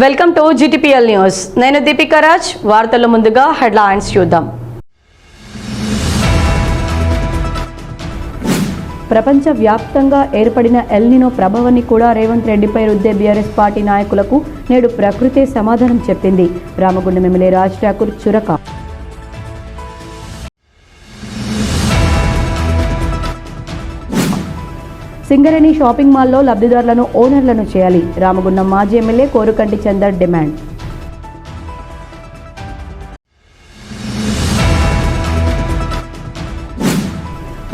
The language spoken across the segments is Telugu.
Welcome to GTPL news. నేను దీపికా రాజ్. వార్తల ముందుగా హెడ్లైన్స్ చూద్దాం. ప్రపంచ వ్యాప్తంగా ఏర్పడిన ఎల్నినో ప్రభావాన్ని కూడా రేవంత్ రెడ్డిపై రుద్దే బీఆర్ఎస్ పార్టీ నాయకులకు నేడు ప్రకృతే సమాధానం చెప్పింది. రామగుండం ఎమ్మెల్యే రాజ్ ఠాకూర్ చురక. సింగరేణి షాపింగ్ మాల్లో లబ్ధిదారులను ఓనర్లను చేయాలి. రామగుండం మాజీ ఎమ్మెల్యే కోరుకంటి చందర్ డిమాండ్.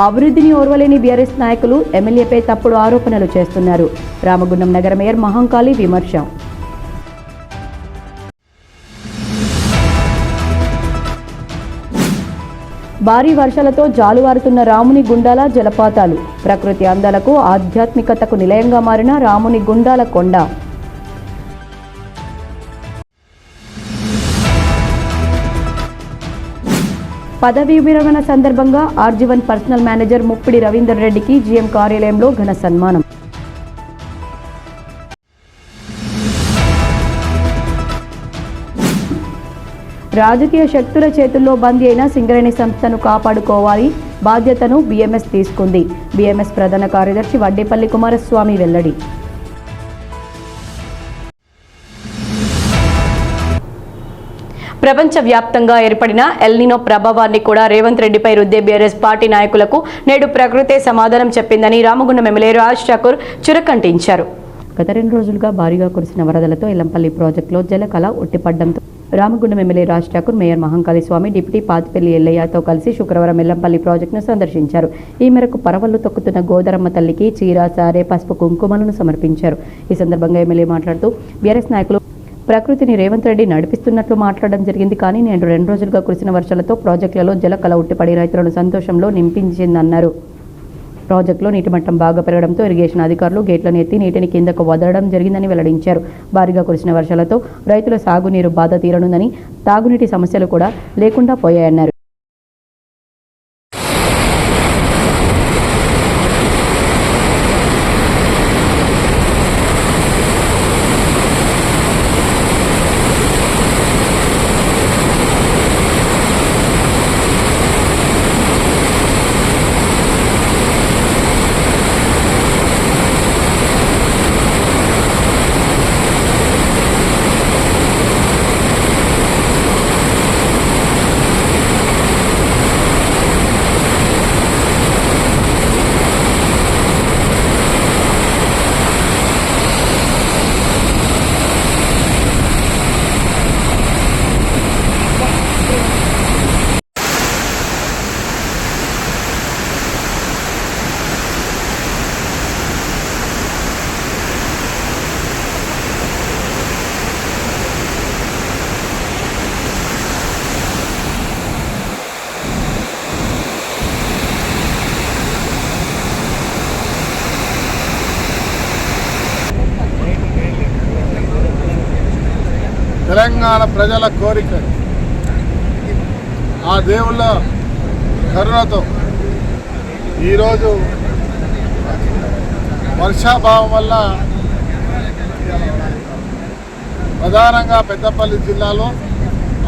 అభివృద్ధిని ఓర్వలేని బీఆర్ఎస్ నాయకులు ఎమ్మెల్యేపై తప్పుడు ఆరోపణలు చేస్తున్నారు. రామగుండం నగర మేయర్ మహంకాళి విమర్శ. భారీ వర్షాలతో జాలువారుతున్న రాముని గుండాల జలపాతాలు. ప్రకృతి అందాలకు ఆధ్యాత్మికతకు నిలయంగా మారిన రాముని గుండాల కొండ. పదవీ విరమణ సందర్భంగా RG1 personal manager Muppidi Ravinder రెడ్డికి GM కార్యాలయంలో ఘన సన్మానం. రాజకీయ శక్తుల చేతుల్లో బందీ అయిన సింగరేణి సంస్థను కాపాడుకోవాలి, బాధ్యతను BMS తీసుకుంది. BMS ప్రధాన కార్యదర్శి వడ్డేపల్లి కుమారస్వామి వెల్లడి. ప్రపంచవ్యాప్తంగా ఏర్పడిన ఎల్నినో ప్రభావాన్ని కూడా రేవంత్ రెడ్డిపై రుద్దే బీఆర్ఎస్ పార్టీ నాయకులకు నేడు ప్రకృతే సమాధానం చెప్పిందని రామగుండం ఎమ్మెల్యే రాజ్ ఠాకూర్ చురకంటించారు. గత 2 రోజులుగా భారీగా కురిసిన వరదలతో ఎల్లంపల్లి ప్రాజెక్టులో జలకళ ఒట్టిపడ్డంతో రామగుండం ఎమ్మెల్యే రాజ్ ఠాకూర్, మేయర్ మహంకాళి స్వామి, డిప్యూటీ పాతిపల్లి ఎల్లయ్యతో కలిసి శుక్రవారం ఎల్లంపల్లి ప్రాజెక్టును సందర్శించారు. ఈ మేరకు పరవళ్లు తొక్కుతున్న గోదరమ్మ తల్లికి చీర, సారే, పసుపు, కుంకుమలను సమర్పించారు. ఈ సందర్భంగా ఎమ్మెల్యే మాట్లాడుతూ బీఆర్ఎస్ నాయకులు ప్రకృతిని రేవంత్ రెడ్డి నడిపిస్తున్నట్లు మాట్లాడడం జరిగింది. కానీ నేడు 2 రోజులుగా కురిసిన వర్షాలతో ప్రాజెక్టులలో జలకళ ఉట్టిపడి రైతులను సంతోషంలో నింపించిందన్నారు. ప్రాజెక్టులో నీటి మట్టం బాగా పెరగడంతో ఇరిగేషన్ అధికారులు గేట్లను ఎత్తి నీటిని కిందకు వదలడం జరిగిందని వెల్లడించారు. భారీగా కురిసిన వర్షాలతో రైతుల సాగునీరు బాధ తీరనుందని, తాగునీటి సమస్యలు కూడా లేకుండా పోయాయన్నారు. తెలంగాణ ప్రజల కోరిక, ఆ దేవుళ్ళ కరుణతో ఈరోజు వర్షాభావం వల్ల ప్రధానంగా పెద్దపల్లి జిల్లాలో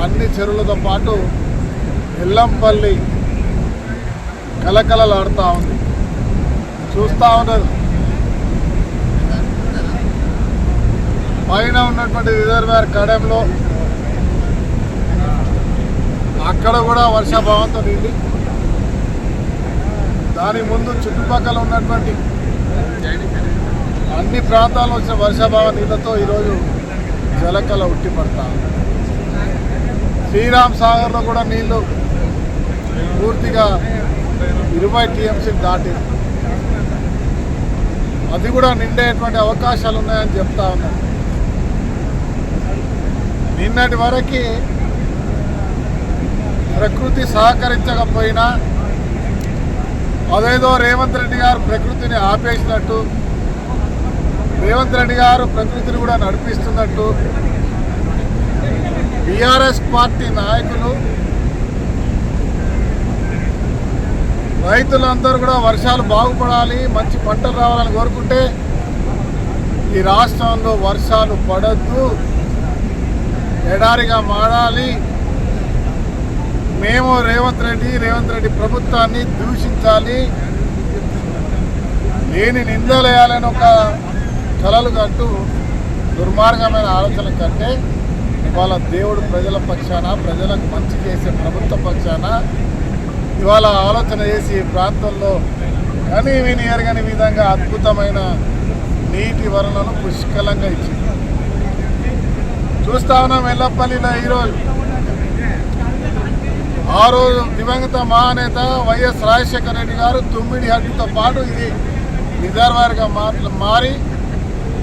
అన్ని చెరువులతో పాటు ఎల్లంపల్లి కలకలలాడుతూ ఉంది. చూస్తూ ఉన్నారు పైన ఉన్నటువంటి రిజర్వాయర్ కడెంలో అక్కడ కూడా వర్షాభావంతో నిండి, దాని ముందు చుట్టుపక్కల ఉన్నటువంటి అన్ని ప్రాంతాల్లో వచ్చిన వర్షాభావ నీళ్ళతో ఈరోజు జలకళ ఉట్టిపడతా. శ్రీరామ్ సాగర్లో కూడా నీళ్లు పూర్తిగా 20 TMC దాటి, అది కూడా నిండేటువంటి అవకాశాలు ఉన్నాయని చెప్తా ఉన్నారు. నిన్నటి వరకు ప్రకృతి సహకరించకపోయినా అదేదో రేవంత్ రెడ్డి గారు ప్రకృతిని ఆపేసినట్టు, రేవంత్ రెడ్డి గారు ప్రకృతిని కూడా నడిపిస్తున్నట్టు బీఆర్ఎస్ పార్టీ నాయకులు రైతులందరూ కూడా వర్షాలు బాగుపడాలి, మంచి పంటలు రావాలని కోరుకుంటే ఈ రాష్ట్రంలో వర్షాలు పడద్దు, ఎడారిగా మారాలి, మేము రేవంత్ రెడ్డి ప్రభుత్వాన్ని దూషించాలి, లేని నిందలేయాలని ఒక కలలు కంటూ దుర్మార్గమైన ఆలోచన కంటే ఇవాళ దేవుడు ప్రజల పక్షాన, ప్రజలకు మంచి చేసే ప్రభుత్వ పక్షాన ఇవాళ ఆలోచన చేసి ఈ ప్రాంతంలో కని విని ఎరగని విధంగా అద్భుతమైన నీటి వనరులను పుష్కలంగా ఇచ్చింది. చూస్తా ఉన్నాం ఎల్లపల్లిలో ఈరోజు, ఆ రోజు దివంగత మహానేత వైఎస్ రాజశేఖర రెడ్డి గారు తుమ్మిడి హడ్డుతో పాటు ఇది రిజర్వాయర్గా మారి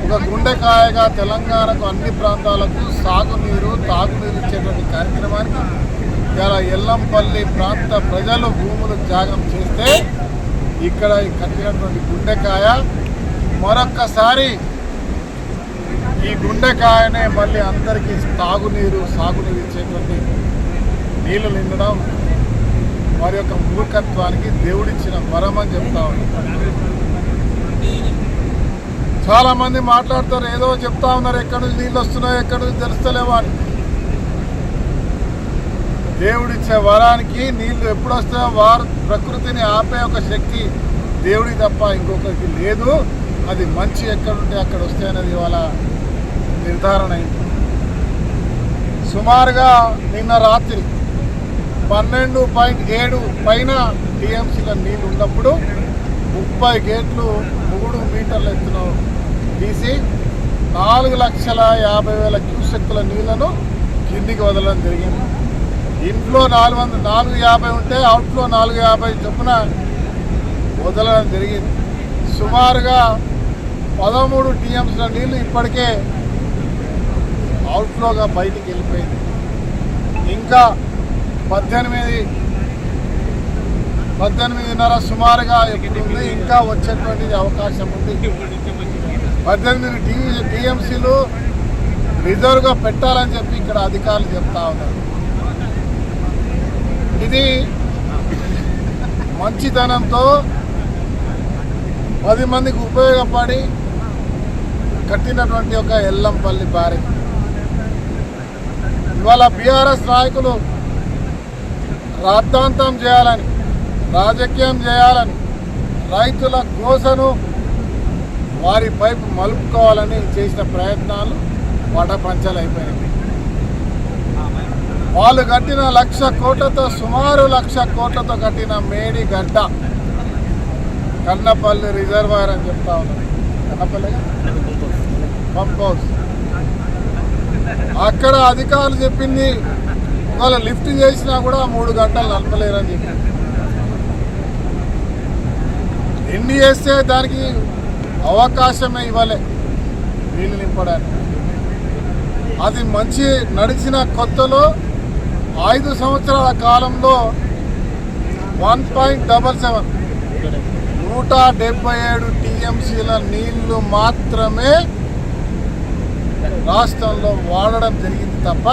ఒక గుండెకాయగా తెలంగాణకు అన్ని ప్రాంతాలకు సాగునీరు తాగునీరు ఇచ్చేటువంటి కార్యక్రమానికి ఇలా ఎల్లంపల్లి ప్రాంత ప్రజలు భూములు త్యాగం చేస్తే ఇక్కడ కట్టినటువంటి గుండెకాయ మరొక్కసారి ఈ గుండెకాయనే మళ్ళీ అందరికీ సాగునీరు ఇచ్చేటువంటి నీళ్లు నిండడం వారి యొక్క మూర్ఖత్వానికి దేవుడిచ్చిన వరం అని చెప్తా ఉన్నాం. చాలా మంది మాట్లాడతారు, ఏదో చెప్తా ఉన్నారు, ఎక్కడి నుంచి నీళ్ళు వస్తున్నాయో ఎక్కడి నుంచి తెలుస్తలేవో అని. దేవుడిచ్చే వరానికి నీళ్లు ఎప్పుడు వస్తాయో వారు ప్రకృతిని ఆపే ఒక శక్తి దేవుడికి తప్ప ఇంకొకరికి లేదు. అది మంచి ఎక్కడుంటే అక్కడ వస్తాయనేది ఇవాళ నిర్ధారణ అయింది. సుమారుగా నిన్న రాత్రి 12.7 పైన టీఎంసీల నీళ్ళు ఉన్నప్పుడు 30 గేట్లు 3 మీటర్ల ఎత్తున తీసి 4,50,000 క్యూసెక్కుల నీళ్లను కిందికి వదలడం జరిగింది. ఇన్ఫ్లో 450 ఉంటే అవుట్ఫ్లో 450 చొప్పున వదలడం జరిగింది. సుమారుగా 13 టీఎంసీల నీళ్లు ఇప్పటికే అవుట్ఫ్లోగా బయటికి వెళ్ళిపోయింది. ఇంకా 18.5 సుమారుగా ఎప్పుడు ఉంది, ఇంకా వచ్చేటువంటి అవకాశం ఉంది. 18 టీఎంసీలు రిజర్వ్గా పెట్టాలని చెప్పి ఇక్కడ అధికారులు చెప్తా ఉన్నారు. ఇది మంచితనంతో 10 మందికి ఉపయోగపడి కట్టినటువంటి ఒక ఎల్లంపల్లి బ్యారేజ్. ఇవాళ బీఆర్ఎస్ నాయకులు రాద్ధాంతం చేయాలని, రాజకీయం చేయాలని, రైతుల కోసను వారి పైపు మలుపుకోవాలని చేసిన ప్రయత్నాలు పటపంచలైపోయినాయి. వాళ్ళు కట్టిన 1,00,000 కోట్లతో, సుమారు 1,00,000 కోట్లతో కట్టిన మేడిగడ్డ కన్నపల్లి రిజర్వాయర్ అని చెప్తా ఉన్నారు. కన్నపల్లి పంప్ హౌస్ అక్కడ అధికారులు చెప్పింది ఒకవేళ లిఫ్ట్ చేసినా కూడా 3 గంటలు నడపలేరని చెప్పింది. ఎన్ని చేస్తే దానికి అవకాశమే ఇవ్వలే నీళ్ళు నింపడానికి. అది మంచి నడిచిన కొత్తలో 5 సంవత్సరాల కాలంలో 1.77 177 టీఎంసీల నీళ్లు మాత్రమే రాష్ట్రంలో వాడడం జరిగింది తప్ప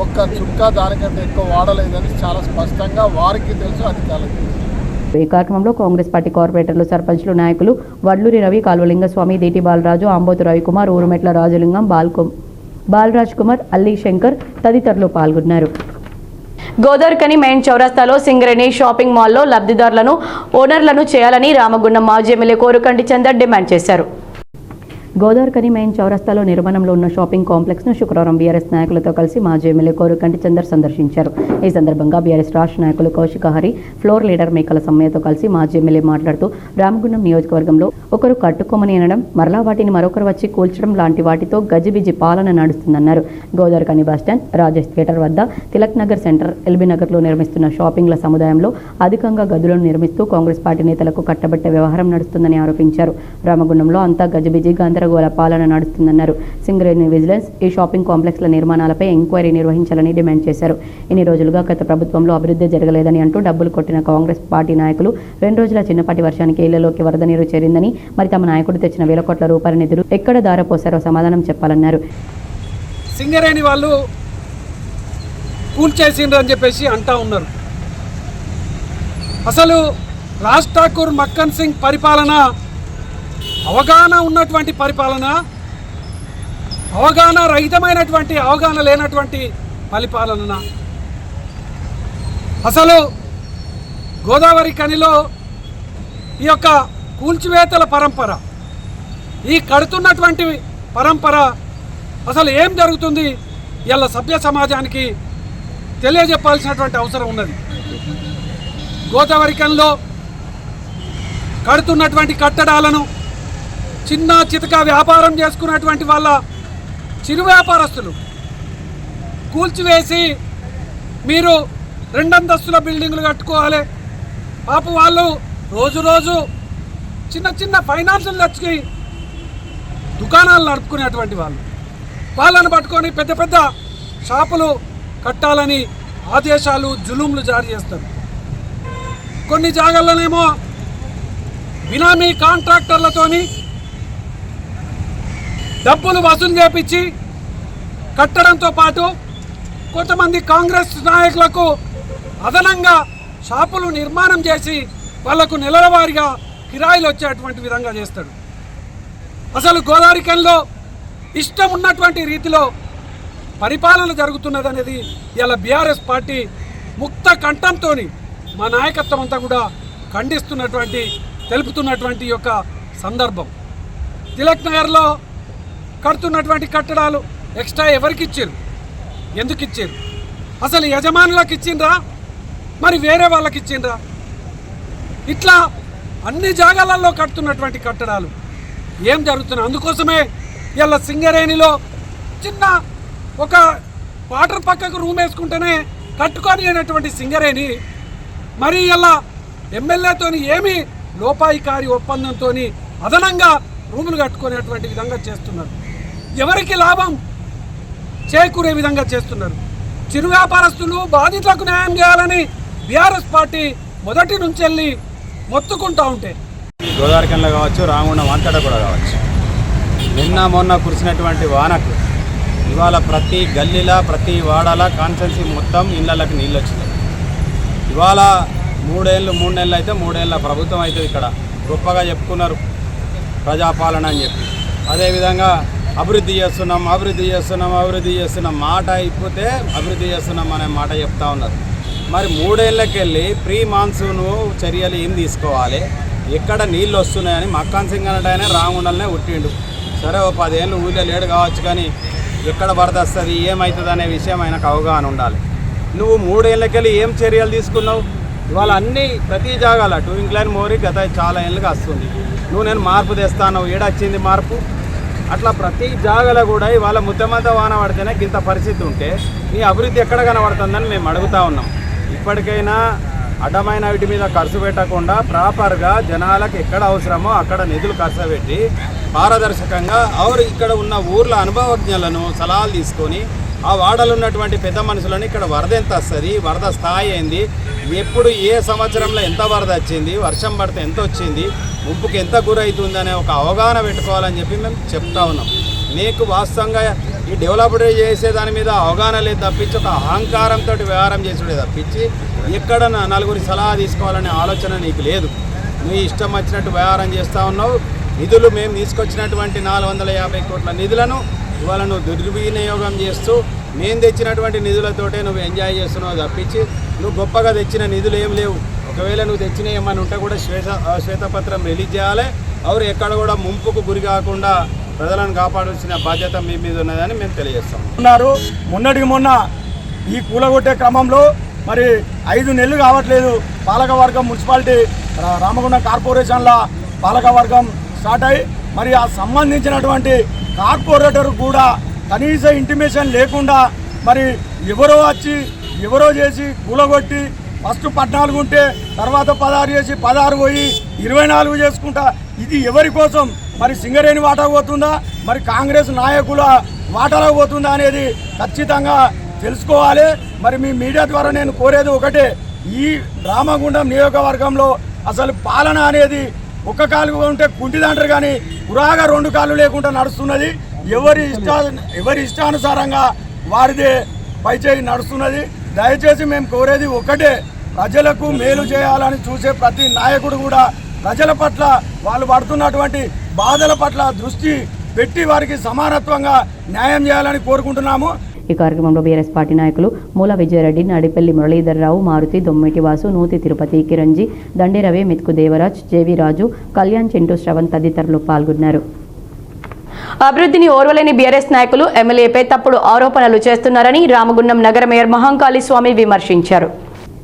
ఒక్క చుక్క దానికంటే ఎక్కువ వాడలేదని చాలా స్పష్టంగా వారికి తెలుసు, అధికారులకు తెలుసు. ఈ కార్యక్రమంలో కాంగ్రెస్ పార్టీ కార్పొరేటర్లు, సర్పంచ్లు, నాయకులు వడ్లూరి రవి, కాలువలింగస్వామి, దేటి బాలరాజు, ఆంబోతు రవికుమార్, ఊరుమెట్ల రాజలింగం, బాలరాజ్ కుమార్, అల్లీ శంకర్ తదితరులు పాల్గొన్నారు. గోదావరికని మెయిన్ చౌరస్తాలో సింగరేణి షాపింగ్ మాల్లో లబ్ధిదారులను ఓనర్లను చేయాలని రామగుండం మాజీ ఎమ్మెల్యే కోరుకంటి చందర్ డిమాండ్ చేశారు. గోదావరికని మెయిన్ చౌరస్తాలో నిర్మాణంలో ఉన్న షాపింగ్ కాంప్లెక్స్ను శుక్రవారం బీఆర్ఎస్ నాయకులతో కలిసి మాజీ ఎమ్మెల్యే కోరుకంటి చందర్ సందర్శించారు. ఈ సందర్భంగా బీఆర్ఎస్ రాష్ట్ర నాయకులు కౌశిక హరి, ఫ్లోర్ లీడర్ మేకల సమ్మయ్యతో కలిసి మాజీ ఎమ్మెల్యే మాట్లాడుతూ రామగుండం నియోజకవర్గంలో ఒకరు కట్టుకోమని అనడం, మరలా వాటిని మరొకరు వచ్చి కూల్చడం లాంటి వాటితో గజిబిజి పాలన నడుస్తుందన్నారు. గోదావరికని బస్టాండ్, రాజేష్ థియేటర్ వద్ద, తిలక్ నగర్ సెంటర్, ఎల్బీ నగర్లో నిర్మిస్తున్న షాపింగ్ల సముదాయంలో అధికంగా గదులను నిర్మిస్తూ కాంగ్రెస్ పార్టీ నేతలకు కట్టబెట్టే వ్యవహారం నడుస్తుందని ఆరోపించారు. రామగుండంలో అంతా గజిబిజి గందరగోళ పాలన నడుస్తుందన్నారు. సింగరేణి విజిలెన్స్ ఈ షాపింగ్ కాంప్లెక్స్ల నిర్మాణాలపై ఎంక్వైరీ నిర్వహించాలని డిమాండ్ చేశారు. ఇన్ని రోజులుగా గత ప్రభుత్వంలో అభివృద్ధి జరగలేదని అంటూ డబ్బులు కొట్టిన కాంగ్రెస్ పార్టీ నాయకులు 2 రోజుల చిన్నపాటి వర్షానికి ఇళ్లలోకి వరద నీరు చేరిందని, మరి తమ నాయకుడు తెచ్చిన వేల కోట్ల రూపాయల నిధులు ఎక్కడ దారపోసారో సమాధానం చెప్పాలన్నారు. సింగరేణి వాళ్ళు కూల్చేసిండ్రు అని చెప్పేసి అంటా ఉన్నారు. అసలు రాజ్ ఠాకూర్, మక్కన్ సింగ్ పరిపాలన అవగాహన ఉన్నటువంటి పరిపాలన, అవగాహన రహితమైనటువంటి, అవగాహన లేనటువంటి పరిపాలన. అసలు గోదావరి కనిలో ఈ యొక్క కూల్చివేతల పరంపర, ఈ కడుతున్నటువంటి పరంపర అసలు ఏం జరుగుతుంది ఇలా సభ్య సమాజానికి తెలియజెప్పాల్సినటువంటి అవసరం ఉన్నది. గోదావరి కనిలో కడుతున్నటువంటి కట్టడాలను చిన్న చితక వ్యాపారం చేసుకున్నటువంటి వాళ్ళ చిరు వ్యాపారస్తులు కూల్చివేసి మీరు 2 అంతస్తుల బిల్డింగులు కట్టుకోవాలి. పాప వాళ్ళు రోజు రోజు చిన్న చిన్న ఫైనాన్షియల్ తెచ్చి దుకాణాలు నడుపుకునేటువంటి వాళ్ళను పట్టుకొని పెద్ద పెద్ద షాపులు కట్టాలని ఆదేశాలు, జులుంలు జారీ చేస్తారు. కొన్ని జాగాల్లోనేమో బినామీ కాంట్రాక్టర్లతోని డబ్బులు వసూలు చేపించి కట్టడంతో పాటు కొంతమంది కాంగ్రెస్ నాయకులకు అదనంగా షాపులు నిర్మాణం చేసి వాళ్లకు నెలవారీగా కిరాయిలు వచ్చేటువంటి విధంగా చేస్తాడు. అసలు గోదావరి కనిలో ఇష్టం ఉన్నటువంటి రీతిలో పరిపాలన జరుగుతున్నదనేది ఇలా బీఆర్ఎస్ పార్టీ ముక్త కంఠంతో మా నాయకత్వం అంతా కూడా ఖండిస్తున్నటువంటి, తెలుపుతున్నటువంటి యొక్క సందర్భం. తిలక్ నగర్లో కడుతున్నటువంటి కట్టడాలు ఎక్స్ట్రా ఎవరికి ఇచ్చారు, ఎందుకు ఇచ్చారు? అసలు యజమానులకు ఇచ్చిండ్రా, మరి వేరే వాళ్ళకి ఇచ్చిండ్రా? ఇట్లా అన్ని జాగాలలో కడుతున్నటువంటి కట్టడాలు ఏం జరుగుతున్నాయి? అందుకోసమే ఇలా సింగరేణిలో చిన్న ఒక వాటర్ పక్కకు రూమ్ వేసుకుంటేనే కట్టుకొని అయినటువంటి సింగరేణి మరి ఇలా ఎమ్మెల్యేతో ఏమి లోపాయికారి ఒప్పందంతో అదనంగా రూములు కట్టుకునేటువంటి విధంగా చేస్తున్నారు. ఎవరికి లాభం చేకూరే విధంగా చేస్తున్నారు. చిరు వ్యాపారస్తులు బాధితులకు న్యాయం చేయాలని బీఆర్ఎస్ పార్టీ మొదటి నుంచి వెళ్ళి మొత్తుకుంటూ ఉంటే గోదావరి కనిలో కావచ్చు, రామగుండం అంతటా కూడా కావచ్చు, నిన్న మొన్న కురిసినటువంటి వానకు ఇవాళ ప్రతి గల్లీలా, ప్రతి వాడాల కాన్స్టెన్సీ మొత్తం ఇళ్ళకి నీళ్ళు వచ్చినాయి. ఇవాళ 3 నెలలు అయితే 3 ఏళ్ళ ప్రభుత్వం అయితే ఇక్కడ గొప్పగా చెప్పుకున్నారు ప్రజాపాలన అని చెప్పి. అదేవిధంగా అభివృద్ధి చేస్తున్నాం మాట అయిపోతే అభివృద్ధి చేస్తున్నాం అనే మాట చెప్తా ఉన్నారు. మరి 3 ఏళ్ళకెళ్ళి ప్రీ మాన్సూన్ చర్యలు ఏం తీసుకోవాలి, ఎక్కడ నీళ్ళు వస్తున్నాయని మక్కాన్ సింగ్ అన్నట్టు రామగుండంలోనే ఉట్టిండు. సరే ఓ 10 ఏళ్ళు ఊళ్ళో లేడు కావచ్చు, కానీ ఎక్కడ వరద వస్తుంది, ఏమవుతుంది అనే విషయం ఆయనకు అవగాహన ఉండాలి. నువ్వు 3 ఏళ్ళకెళ్ళి ఏం చర్యలు తీసుకున్నావు? ఇవాళ అన్నీ ప్రతి జాగాల టూయింగ్ లైన్ మోరీ గత చాలా ఏళ్ళుగా వస్తుంది. నేను మార్పు తెస్తాను, ఏడొచ్చింది మార్పు. అట్లా ప్రతి జాగాలో కూడా ఇవాళ ముత్తమంతా వాన పడితేనే ఇంత పరిస్థితి ఉంటే ఈ అభివృద్ధి ఎక్కడ కనబడుతుందని మేము అడుగుతూ ఉన్నాం. ఇప్పటికైనా అడ్డమైన వీటి మీద ఖర్చు పెట్టకుండా ప్రాపర్గా జనాలకు ఎక్కడ అవసరమో అక్కడ నిధులు ఖర్చు పెట్టి పారదర్శకంగా ఇక్కడ ఉన్న ఊర్ల అనుభవజ్ఞులను సలహాలు తీసుకొని ఆ వాడలు ఉన్నటువంటి పెద్ద మనుషులను ఇక్కడ వరద ఎంత వస్తుంది, వరద స్థాయి ఏంది, ఎప్పుడు ఏ సంవత్సరంలో ఎంత వరద వచ్చింది, వర్షం పడితే ఎంత వచ్చింది, ముప్పుకి ఎంత గురవుతుంది అనే ఒక అవగాహన పెట్టుకోవాలని చెప్పి మేము చెప్తా ఉన్నాం. నీకు వాస్తవంగా ఈ డెవలప్డ్ చేసే దాని మీద అవగాహన లేదు తప్పించి ఒక అహంకారంతో వ్యవహారం చేసుడే తప్పించి ఎక్కడ నలుగురి సలహా తీసుకోవాలనే ఆలోచన నీకు లేదు. నువ్వు ఇష్టం వచ్చినట్టు వ్యవహారం చేస్తూ ఉన్నావు. నిధులు మేము తీసుకొచ్చినటువంటి 450 కోట్ల నిధులను ఇవాళ నువ్వు దుర్వినియోగం చేస్తూ మేము తెచ్చినటువంటి నిధులతోటే నువ్వు ఎంజాయ్ చేస్తున్నావు తప్పించి నువ్వు గొప్పగా తెచ్చిన నిధులు ఏం లేవు. ఒకవేళ నువ్వు తెచ్చిన ఏమని ఉంటే కూడా శ్వేతపత్రం రిలీజ్ చేయాలి. ఎవరు ఎక్కడ కూడా ముంపుకు గురి కాకుండా ప్రజలను కాపాడాల్సిన బాధ్యత మీ మీద ఉన్నదని మేము తెలియజేస్తాం. మొన్న ఈ కూలగొట్టే క్రమంలో మరి 5 నెలలు కావట్లేదు పాలకవర్గం మున్సిపాలిటీ రామగుండం కార్పొరేషన్ల పాలకవర్గం స్టార్ట్ అయ్యి మరి ఆ సంబంధించినటువంటి కార్పొరేటర్ కూడా కనీస ఇంటిమేషన్ లేకుండా మరి ఎవరో వచ్చి ఎవరో చేసి కూలగొట్టి ఫస్ట్ 14 ఉంటే తర్వాత 16 చేసి 16 పోయి 24 చేసుకుంటా. ఇది ఎవరి కోసం? మరి సింగరేణి వాటా పోతుందా, మరి కాంగ్రెస్ నాయకుల వాటాలో పోతుందా అనేది ఖచ్చితంగా తెలుసుకోవాలి. మరి మీ మీడియా ద్వారా నేను కోరేది ఒకటే, ఈ రామగుండం నియోజకవర్గంలో అసలు పాలన అనేది ఒక్క కాలు ఉంటే కుంటిదంటారు కానీ పురాగా 2 కాళ్ళు లేకుండా నడుస్తున్నది. ఎవరి ఇష్టానుసారంగా వారిదే పైచేయి నడుస్తున్నది. దయచేసి మేము కోరేది ఒకటే, ప్రజలకు మేలు చేయాలని చూసే ప్రతి నాయకుడు కూడా ప్రజల పట్ల వాళ్ళు పడుతున్నటువంటి బాధల పట్ల దృష్టి పెట్టి వారికి సమానత్వంగా న్యాయం చేయాలని కోరుకుంటున్నాము. ఈ కార్యక్రమంలో బీఆర్ఎస్ పార్టీ నాయకులు మూల విజయరెడ్డి, నడిపల్లి మురళీధర్రావు, మారుతి, దొమ్మిటి వాసు, నూతి తిరుపతి, కిరంజీ, దండి రవి, మెతుకు దేవరాజ్, జేవి రాజు, కళ్యాణ్, చింటూ, శ్రవణ్ తదితరులు పాల్గొన్నారు. అభివృద్ధిని ఓర్వలేని బీఆర్ఎస్ నాయకులు ఎమ్మెల్యేపై తప్పుడు ఆరోపణలు చేస్తున్నారని రామగుండం నగర మేయర్ మహంకాళి స్వామి విమర్శించారు.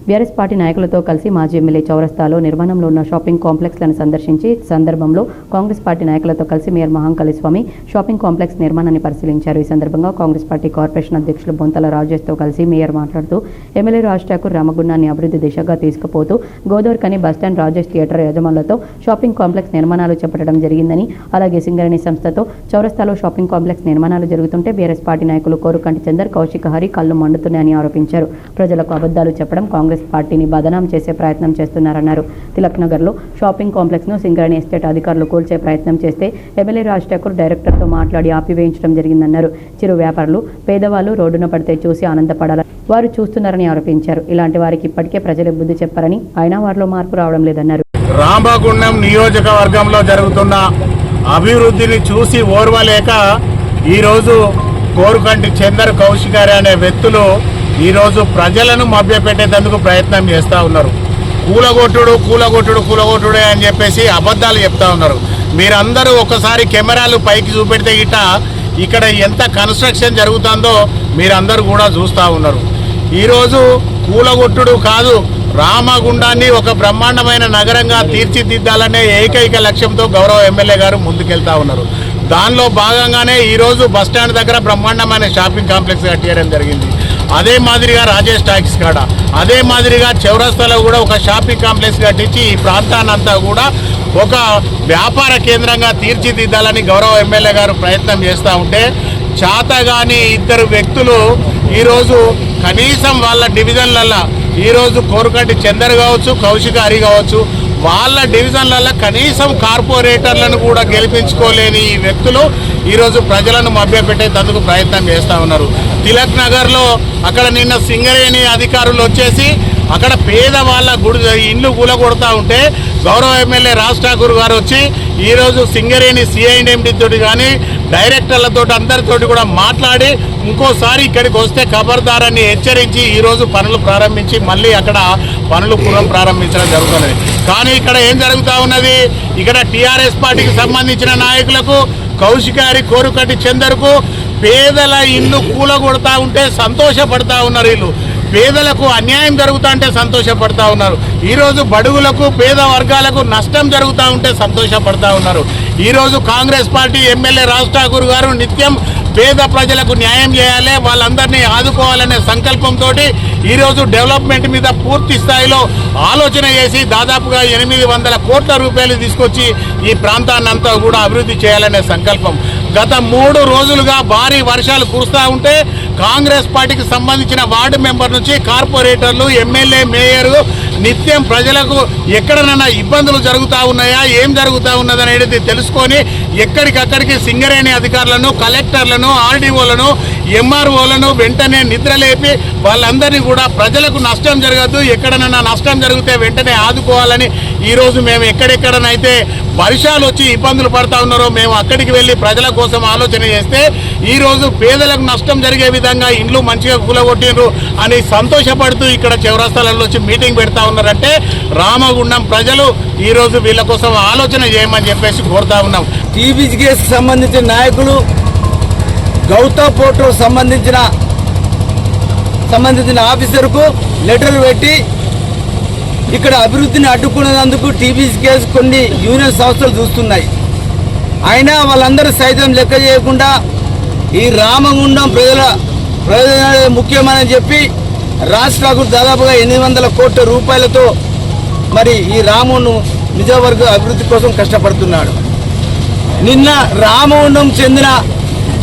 బీఆర్ఎస్ పార్టీ నాయకులతో కలిసి మాజీ ఎమ్మెల్యే చౌరస్తాలో నిర్మాణంలో ఉన్న షాపింగ్ కాంప్లెక్స్లను సందర్శించి సందర్భంలో కాంగ్రెస్ పార్టీ నాయకులతో కలిసి మేయర్ మహంకాళి స్వామి షాపింగ్ కాంప్లెక్స్ నిర్మాణాన్ని పరిశీలించారు. ఈ సందర్భంగా కాంగ్రెస్ పార్టీ కార్పొరేషన్ అధ్యక్షులు బొంతల రాజేష్తో కలిసి మేయర్ మాట్లాడుతూ ఎమ్మెల్యే రాజ్ ఠాకూర్ రామగుండాన్ని అభివృద్ధి దిశగా తీసుకుపోతూ గోదావరికని బస్టాండ్, రాజేష్ థియేటర్ యజమానులతో షాపింగ్ కాంప్లెక్స్ నిర్మాణాలు చేపట్టడం జరిగిందని, అలాగే సింగరేణి సంస్థతో చౌరస్తాలో షాపింగ్ కాంప్లెక్స్ నిర్మాణాలు జరుగుతుంటే బీఆర్ఎస్ పార్టీ నాయకులు కోరుకంటి చందర్, కౌశిక హరి కళ్ళు మండుతున్నాయని ఆరోపించారు. ప్రజలకు అబద్ధాలు చెప్పడం, కాంగ్రెస్ పార్టీని బదనాం చేసే ప్రయత్నం చేస్తున్నారన్నారు. తిలక్ నగర్లో షాపింగ్ కాంప్లెక్స్ను సింగరేణి ఎస్టేట్ అధికారులు కూల్చే ప్రయత్నం చేస్తే ఎమ్మెల్యే రాజ్ ఠాకూర్ డైరెక్టర్తో మాట్లాడి ఆపివేయించడం జరిగిందన్నారు. చిరు వ్యాపారులు, పేదవాళ్ళు రోడ్డున పడితే చూసి ఆనందపడాలని వారు చూస్తున్నారని ఆరోపించారు. ఇలాంటి వారికి ఇప్పటికే ప్రజలు బుద్ధి చెప్పారని, అయినా వారిలో మార్పు రావడం లేదన్నారు. రామగుండం నియోజకవర్గంలో జరుగుతున్న అభివృద్ధిని చూసి ఓర్వలేక ఈరోజు కోరుకంటి చందర్, కౌశిక్ అనే వ్యక్తులు ఈరోజు ప్రజలను మభ్యపెట్టేందుకు ప్రయత్నం చేస్తూ ఉన్నారు. కూలగొట్టుడే అని చెప్పేసి అబద్ధాలు చెప్తా ఉన్నారు. మీరందరూ ఒకసారి కెమెరాలు పైకి చూపెడితే ఇక్కడ ఎంత కన్స్ట్రక్షన్ జరుగుతుందో మీరందరూ కూడా చూస్తూ ఉన్నారు. ఈరోజు కూలగొట్టుడు కాదు, రామగుండాన్ని ఒక బ్రహ్మాండమైన నగరంగా తీర్చిదిద్దాలనే ఏకైక లక్ష్యంతో గౌరవ ఎమ్మెల్యే గారు ముందుకెళ్తా ఉన్నారు. దానిలో భాగంగానే ఈరోజు బస్టాండ్ దగ్గర బ్రహ్మాండమైన షాపింగ్ కాంప్లెక్స్ కట్టేయడం జరిగింది. అదే మాదిరిగా రాజేష్ టాకీస్ కాడ, అదే మాదిరిగా చౌరస్తాలో కూడా ఒక షాపింగ్ కాంప్లెక్స్ కట్టించి ఈ ప్రాంతాన్నంతా కూడా ఒక వ్యాపార కేంద్రంగా తీర్చిదిద్దాలని గౌరవ ఎమ్మెల్యే గారు ప్రయత్నం చేస్తూ ఉంటే చాతగాని ఇద్దరు వ్యక్తులు ఈరోజు కనీసం వాళ్ళ డివిజన్లలో ఈరోజు కోరుకంటి చందర్ కావచ్చు, కౌశిక హరి కావచ్చు, వాళ్ళ డివిజన్లలో కనీసం కార్పొరేటర్లను కూడా గెలిపించుకోలేని ఈ వ్యక్తులు ఈరోజు ప్రజలను మభ్యపెట్టేందుకు ప్రయత్నం చేస్తూ ఉన్నారు. తిలక్ నగర్లో అక్కడ నిన్న సింగరేణి అధికారులు వచ్చేసి అక్కడ పేదవాళ్ళ ఇండ్లు కూలగొడతా ఉంటే గౌరవ ఎమ్మెల్యే రాజ్ ఠాకూర్ గారు వచ్చి ఈరోజు సింగరేణి సిఐఎండి తోటి కానీ డైరెక్టర్లతో అందరితోటి కూడా మాట్లాడి ఇంకోసారి ఇక్కడికి వస్తే ఖబర్దారాన్ని హెచ్చరించి ఈరోజు పనులు ప్రారంభించి మళ్ళీ అక్కడ పనులు ప్రారంభించడం జరుగుతున్నది. కానీ ఇక్కడ ఏం జరుగుతూ ఉన్నది, ఇక్కడ టీఆర్ఎస్ పార్టీకి సంబంధించిన నాయకులకు, కౌశిక్ హరి, కోరుకంటి చందర్కు పేదల ఇల్లు కూలగొడతా ఉంటే సంతోషపడతా ఉన్నారు. వీళ్ళు పేదలకు అన్యాయం జరుగుతూ ఉంటే సంతోషపడతా ఉన్నారు. ఈరోజు బడుగులకు, పేద వర్గాలకు నష్టం జరుగుతూ ఉంటే సంతోషపడతా ఉన్నారు. ఈరోజు కాంగ్రెస్ పార్టీ ఎమ్మెల్యే రాజ్ ఠాకూర్ గారు నిత్యం పేద ప్రజలకు న్యాయం చేయాలి, వాళ్ళందరినీ ఆదుకోవాలనే సంకల్పంతో ఈరోజు డెవలప్మెంట్ మీద పూర్తి స్థాయిలో ఆలోచన చేసి దాదాపుగా 800 కోట్ల రూపాయలు తీసుకొచ్చి ఈ ప్రాంతాన్నంతా కూడా అభివృద్ధి చేయాలనే సంకల్పం. గత 3 రోజులుగా భారీ వర్షాలు కురుస్తూ ఉంటే కాంగ్రెస్ పార్టీకి సంబంధించిన వార్డు మెంబర్ నుంచి కార్పొరేటర్లు, ఎమ్మెల్యే, మేయర్ నిత్యం ప్రజలకు ఎక్కడనైనా ఇబ్బందులు జరుగుతూ ఉన్నాయా, ఏం జరుగుతూ ఉన్నదనేది తెలుసుకొని ఎక్కడికక్కడికి సింగరేణి అధికారులను, కలెక్టర్లను, ఆర్డీఓలను, ఎంఆర్ఓలను వెంటనే నిద్రలేపి వాళ్ళందరినీ కూడా ప్రజలకు నష్టం జరగద్దు, ఎక్కడనైనా నష్టం జరిగితే వెంటనే ఆదుకోవాలని ఈరోజు మేము ఎక్కడెక్కడనైతే వర్షాలు వచ్చి ఇబ్బందులు పడతా ఉన్నారో మేము అక్కడికి వెళ్ళి ప్రజల కోసం ఆలోచన చేస్తే ఈరోజు పేదలకు నష్టం జరిగే విధంగా ఇండ్లు మంచిగా కూలగొట్టిండ్రు అని సంతోషపడుతూ ఇక్కడ చౌరస్తాలలో వచ్చి మీటింగ్ పెడతా ఉన్నారంటే రామగుండం ప్రజలు ఈరోజు వీళ్ళ కోసం ఆలోచన చేయమని చెప్పేసి కోరుతా ఉన్నాం. టీబీజీకి సంబంధించిన నాయకులు గౌతమ్ పోర్టు సంబంధించిన ఆఫీసర్కు లెటర్ పెట్టి ఇక్కడ అభివృద్ధిని అడ్డుకునేందుకు టీబీసీ కేసు కొన్ని యూనియన్ సంస్థలు చూస్తున్నాయి. అయినా వాళ్ళందరూ సైతం లెక్క చేయకుండా ఈ రామగుండం ప్రజల ప్రయోజనాలే ముఖ్యమని చెప్పి రాజ్ ఠాకూర్ దాదాపుగా 800 కోట్ల రూపాయలతో మరి ఈ రామును నిజవర్గ అభివృద్ధి కోసం కష్టపడుతున్నాడు. నిన్న రామగుండం చెందిన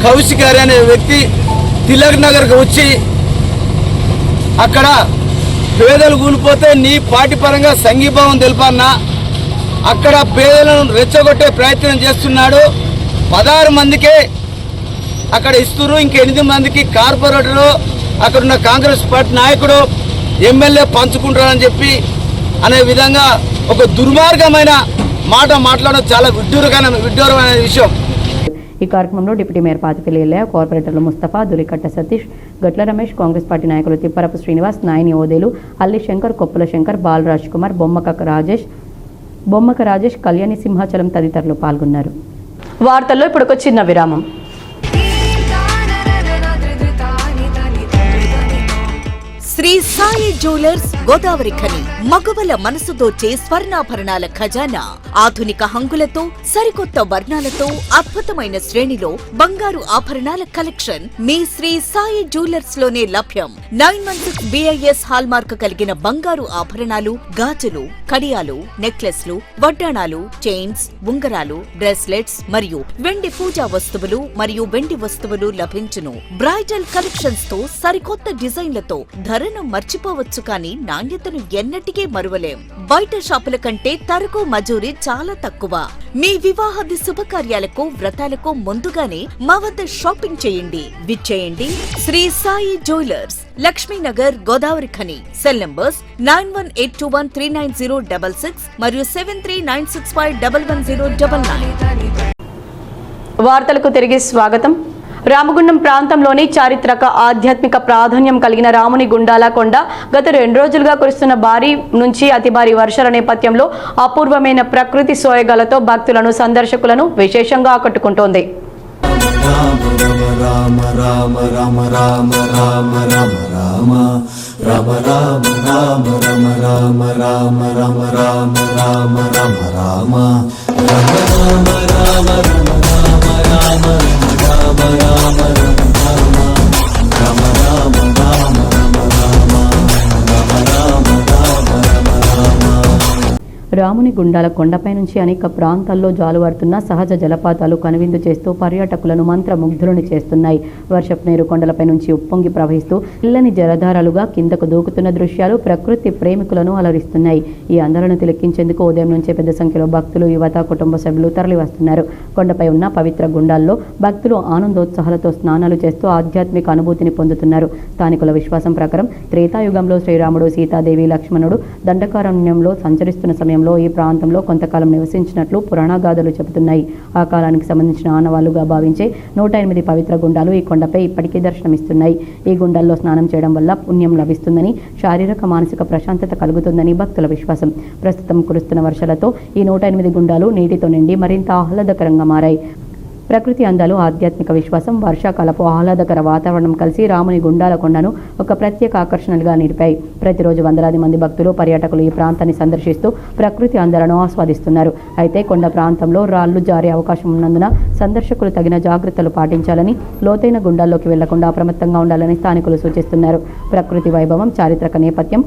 కౌశిక్ హరి అనే వ్యక్తి తిలక్ నగర్కి వచ్చి అక్కడ పేదలు కూలిపోతే నీ పార్టీ పరంగా సంఘీభావం తెలిపన్నా, అక్కడ పేదలను రెచ్చగొట్టే ప్రయత్నం చేస్తున్నాడు. 16 మందికే అక్కడ ఇస్తున్నారు, ఇంక 8 మందికి కార్పొరేటరు, అక్కడున్న కాంగ్రెస్ పార్టీ నాయకుడు, ఎమ్మెల్యే పంచుకుంటారని చెప్పి అనే విధంగా ఒక దుర్మార్గమైన మాట మాట్లాడడం చాలా విడ్డూరమైన విషయం. ఈ ఈ కార్యక్రమంలో డిప్యూటీ మేయర్ పాతిపల్లి ఎల్లయ్య, కార్పొరేటర్లు ముస్తఫా, దులికట్ట సతీష్, గట్ల రమేష్, కాంగ్రెస్ పార్టీ నాయకులు తిప్పరపు శ్రీనివాస్, నాయని ఓదేలు, అల్లి శంకర్, కొప్పుల శంకర్, బాల్ రాజ్ కుమార్, బొమ్మక రాజేష్, కళ్యాణి సింహాచలం తదితరులు పాల్గొన్నారు. వార్తల్లో ఇప్పుడు ఒక చిన్న విరామం. శ్రీ సాయి జ్యువెలర్స్ గోదావరి ఖని మగవల మనసు దోచే స్వర్ణాభరణాల ఖజానా. ఆధునిక హంగులతో సరికొత్త వర్ణాలతో అద్భుతమైన శ్రేణిలో బంగారు ఆభరణాల కలెక్షన్ మీ శ్రీ సాయి జ్యువెలర్స్ లోనే లభ్యం. 916 BIS హాల్ మార్క్ కలిగిన బంగారు ఆభరణాలు, గాజులు, కడియాలు, నెక్లెస్లు, వడ్డాణాలు, చైన్స్, ఉంగరాలు, బ్రేస్లెట్స్ మరియు వెండి పూజా వస్తువులు మరియు వెండి వస్తువులు లభించును. బ్రైడల్ కలెక్షన్స్ తో సరికొత్త డిజైన్లతో ధరను మర్చిపోవచ్చు కానీ నాణ్యతను ఎన్నటికీ మరువలేం. బయట షాపుల కంటే తరకు మజూరీ చాలా తక్కువ. మీ వివాహాది శుభకార్యాలకు, వ్రతాలకు ముందుగానే మా వద్ద షాపింగ్ చేయండి. విచ్చేయండి Sri Sai jewellers, Lakshminagar, Godavarikhani. Cell numbers 9182139066 మరియు 7396511099. వార్తలకు తిరిగి స్వాగతం. రామగుండం ప్రాంతంలోని చారిత్రక ఆధ్యాత్మిక ప్రాధాన్యం కలిగిన రాముని గుండాల కొండ గత 2 రోజులుగా కురుస్తున్న భారీ నుంచి అతి భారీ వర్షాల నేపథ్యంలో అపూర్వమైన ప్రకృతి సోయగాలతో భక్తులను, సందర్శకులను విశేషంగా ఆకట్టుకుంటోంది. రాముని గుండాల కొండపై నుంచి అనేక ప్రాంతాల్లో జాలువారుతున్న సహజ జలపాతాలు కనువిందు చేస్తూ పర్యాటకులను మంత్రముగ్ధులను చేస్తున్నాయి. వర్షపు నీరు కొండలపై నుంచి ఉప్పొంగి ప్రవహిస్తూ ఇల్లని జలధారాలుగా కిందకు దూకుతున్న దృశ్యాలు ప్రకృతి ప్రేమికులను అలరిస్తున్నాయి. ఈ అందాలను తిలకించేందుకు ఉదయం నుంచే పెద్ద సంఖ్యలో భక్తులు, యువత, కుటుంబ సభ్యులు తరలివస్తున్నారు. కొండపై ఉన్న పవిత్ర గుండాల్లో భక్తులు ఆనందోత్సాహాలతో స్నానాలు చేస్తూ ఆధ్యాత్మిక అనుభూతిని పొందుతున్నారు. స్థానికుల విశ్వాసం ప్రకారం త్రేతాయుగంలో శ్రీరాముడు, సీతాదేవి, లక్ష్మణుడు దండకారణ్యంలో సంచరిస్తున్న సమయంలో ఈ ప్రాంతంలో కొంతకాలం నివసించినట్లు పురాణగాథలు చెబుతున్నాయి. ఆ కాలానికి సంబంధించిన ఆనవాళ్లుగా భావించే 108 పవిత్ర గుండాలు ఈ కొండపై ఇప్పటికీ దర్శనమిస్తున్నాయి. ఈ గుండాల్లో స్నానం చేయడం వల్ల పుణ్యం లభిస్తుందని, శారీరక, మానసిక ప్రశాంతత కలుగుతుందని భక్తుల విశ్వాసం. ప్రస్తుతం కురుస్తున్న వర్షాలతో ఈ 108 గుండాలు నీటితో నిండి మరింత ఆహ్లాదకరంగా మారాయి. ప్రకృతి అందాలు, ఆధ్యాత్మిక విశ్వాసం, వర్షాకాలపు ఆహ్లాదకర వాతావరణం కలిసి రాముని గుండాల కొండను ఒక ప్రత్యేక ఆకర్షణలుగా నిలిపాయి. ప్రతిరోజు వందలాది మంది భక్తులు, పర్యాటకులు ఈ ప్రాంతాన్ని సందర్శిస్తూ ప్రకృతి అందాలను ఆస్వాదిస్తున్నారు. అయితే కొండ ప్రాంతంలో రాళ్లు జారే అవకాశం ఉన్నందున సందర్శకులు తగిన జాగ్రత్తలు పాటించాలని, లోతైన గుండాల్లోకి వెళ్లకుండా అప్రమత్తంగా ఉండాలని స్థానికులు సూచిస్తున్నారు. ప్రకృతి వైభవం, చారిత్రక నేపథ్యం,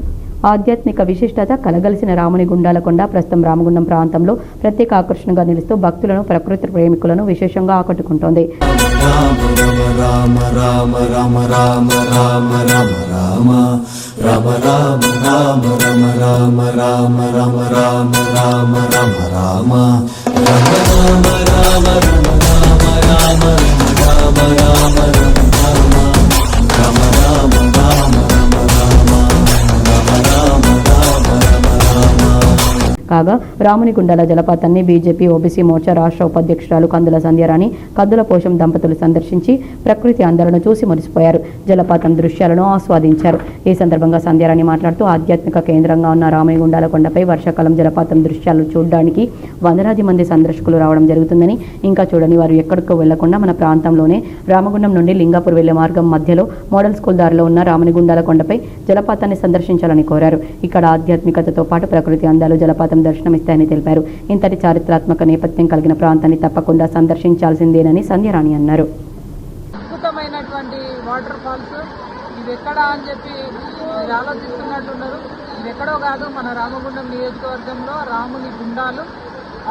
ఆధ్యాత్మిక విశిష్టత కలగలిసిన రాముని గుండాల కొండ ప్రస్తుతం రామగుండం ప్రాంతంలో ప్రత్యేక ఆకర్షణగా నిలుస్తూ భక్తులను, ప్రకృతి ప్రేమికులను విశేషంగా ఆకట్టుకుంటోంది. కాగా రాముని గుండాల జలపాతాన్ని బీజేపీ ఓబీసీ మోర్చా రాష్ట్ర ఉపాధ్యక్షురాలు కందుల సంధ్యారాణి, కద్దుల పోషం దంపతులు సందర్శించి ప్రకృతి అందాలను చూసి మురిసిపోయారు. జలపాతం దృశ్యాలను ఆస్వాదించారు. ఈ సందర్భంగా సంధ్యారాణి మాట్లాడుతూ ఆధ్యాత్మిక కేంద్రంగా ఉన్న రాముని గుండాల కొండపై వర్షాకాలం జలపాతం దృశ్యాలు చూడడానికి వందలాది మంది సందర్శకులు రావడం జరుగుతుందని, ఇంకా చూడని వారు ఎక్కడికో వెళ్లకుండా మన ప్రాంతంలోనే రామగుండం నుండి లింగాపూర్ వెళ్లే మార్గం మధ్యలో మోడల్ స్కూల్ దారిలో ఉన్న రాముని గుండాల కొండపై జలపాతాన్ని సందర్శించాలని కోరారు. ఇక్కడ ఆధ్యాత్మికతతో పాటు ప్రకృతి అందాలు జలపాతం దర్శనమిస్తాయని తెలిపారు. ఇంతటి చారిత్రాత్మక నేపథ్యం కలిగిన ప్రాంతాన్ని తప్పకుండా సందర్శించాల్సిందేనని సంధ్యారాణి అన్నారు. అద్భుతమైనటువంటి వాటర్ ఫాల్స్ ఇది ఎక్కడ అని చెప్పి మీరు ఆలోచిస్తున్నట్టున్నారు. ఇది ఎక్కడో కాదు, మన రామగుండం నియోజకవర్గంలో రాముని గుండాలు.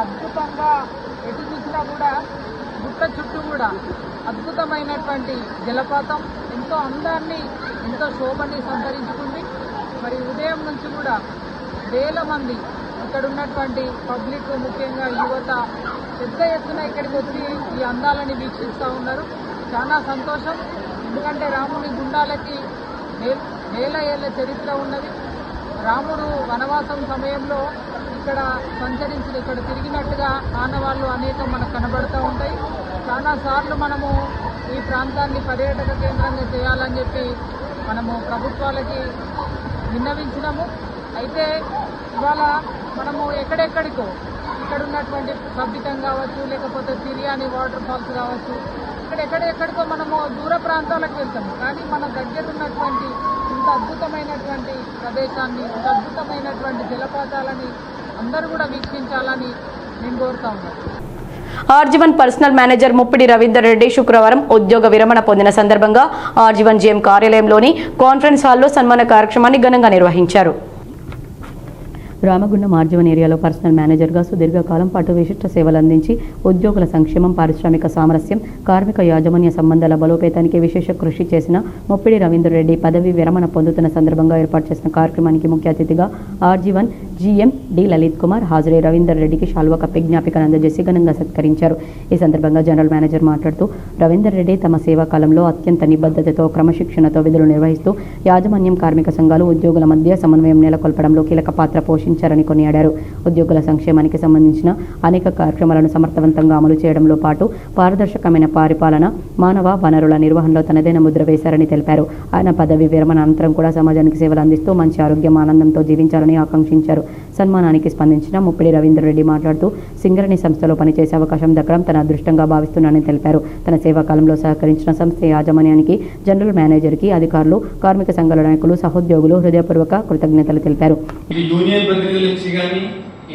అద్భుతంగా ఎటు చూసినా కూడా గుట్ట చుట్టూ కూడా అద్భుతమైనటువంటి జలపాతం ఎంతో అందాన్ని, ఎంతో శోభని సంతరించుకుంది. మరి ఉదయం నుంచి కూడా వేల మంది ఇక్కడ ఉన్నటువంటి పబ్లిక్, ముఖ్యంగా యువత పెద్ద ఎత్తున ఇక్కడికి వచ్చి ఈ అందాలని వీక్షిస్తూ ఉన్నారు. చాలా సంతోషం. ఎందుకంటే రాముని గుండాలకి వేల ఏళ్ళ చరిత్ర ఉన్నది. రాముడు వనవాసం సమయంలో ఇక్కడ సంచరించిన, ఇక్కడ తిరిగినట్టుగా ఆనవాళ్ళు అనేకం మనకు కనబడుతూ ఉంటాయి. చాలా చాలాసార్లు మనము ఈ ప్రాంతాన్ని పర్యాటక కేంద్రంగా చేయాలని చెప్పి మనము ప్రభుత్వాలకి విన్నవించినాము. అయితే ఇవాళ మనము ఎక్కడెక్కడికో ఇక్కడ ఉన్నటువంటి సబ్బితం కావచ్చు, లేకపోతే తిరియాని వాటర్ ఫాల్స్ కావచ్చు, ఎక్కడెక్కడికో మనము దూర ప్రాంతాలకు వెళ్తాము. కానీ మన దగ్గర ఉన్నటువంటి ఇంత అద్భుతమైనటువంటి ప్రదేశాన్ని, ఇంత అద్భుతమైనటువంటి జలపాతాలని అందరూ కూడా వీక్షించాలని నేను కోరుతా ఉన్నాను. RG one personal manager Muppidi Ravinder Reddy శుక్రవారం ఉద్యోగ విరమణ పొందిన సందర్భంగా ఆర్జీవన్ జీఎం కార్యాలయంలోని కాన్ఫరెన్స్ హాల్లో సన్మాన కార్యక్రమాన్ని ఘనంగా నిర్వహించారు. రామగుండం ఆర్జీవన్ ఏరియాలో పర్సనల్ మేనేజర్గా సుదీర్ఘకాలం పాటు విశిష్ట సేవలు అందించి ఉద్యోగుల సంక్షేమం, పారిశ్రామిక సామరస్యం, కార్మిక యాజమాన్య సంబంధాల బలోపేతానికి విశేష కృషి చేసిన ముప్పిడి రవీందర్ రెడ్డి పదవి విరమణ పొందుతున్న సందర్భంగా ఏర్పాటు చేసిన కార్యక్రమానికి ముఖ్య అతిథిగా RG one GM D Lalith Kumar హాజరై రవీందర్ రెడ్డికి శాల్వా కప్పి జ్ఞాపికను అందజేసి ఘనంగా సత్కరించారు. ఈ సందర్భంగా జనరల్ మేనేజర్ మాట్లాడుతూ రవీందర్ రెడ్డి తమ సేవా కాలంలో అత్యంత నిబద్ధతతో, క్రమశిక్షణతో విధులు నిర్వహిస్తూ యాజమాన్యం, కార్మిక సంఘాలు, ఉద్యోగుల మధ్య సమన్వయం నెలకొల్పడంలో కీలక పాత్ర పోషించారని కొనియాడారు. ఉద్యోగుల సంక్షేమానికి సంబంధించిన అనేక కార్యక్రమాలను సమర్థవంతంగా అమలు చేయడంలో పాటు పారదర్శకమైన పరిపాలన, మానవ వనరుల నిర్వహణలో తనదైన ముద్ర వేశారని తెలిపారు. ఆయన పదవి విరమణ అనంతరం కూడా సమాజానికి సేవలు అందిస్తూ మంచి ఆరోగ్యం, ఆనందంతో జీవించాలని ఆకాంక్షించారు. సన్మానానికి స్పందించిన ముప్పిడి రవీందర్ రెడ్డి మాట్లాడుతూ సింగరేణి సంస్థలో పనిచేసే అవకాశం దక్కడం తన అదృష్టంగా భావిస్తున్నానని తెలిపారు. తన సేవాకాలంలో సహకరించిన సంస్థ యాజమాన్యానికి, జనరల్ మేనేజర్కి, అధికారులు, కార్మిక సంఘాల నాయకులు, సహోద్యోగులు హృదయపూర్వక కృతజ్ఞతలు తెలిపారు. యూనియన్ ప్రతినిధుల నుంచి కానీ,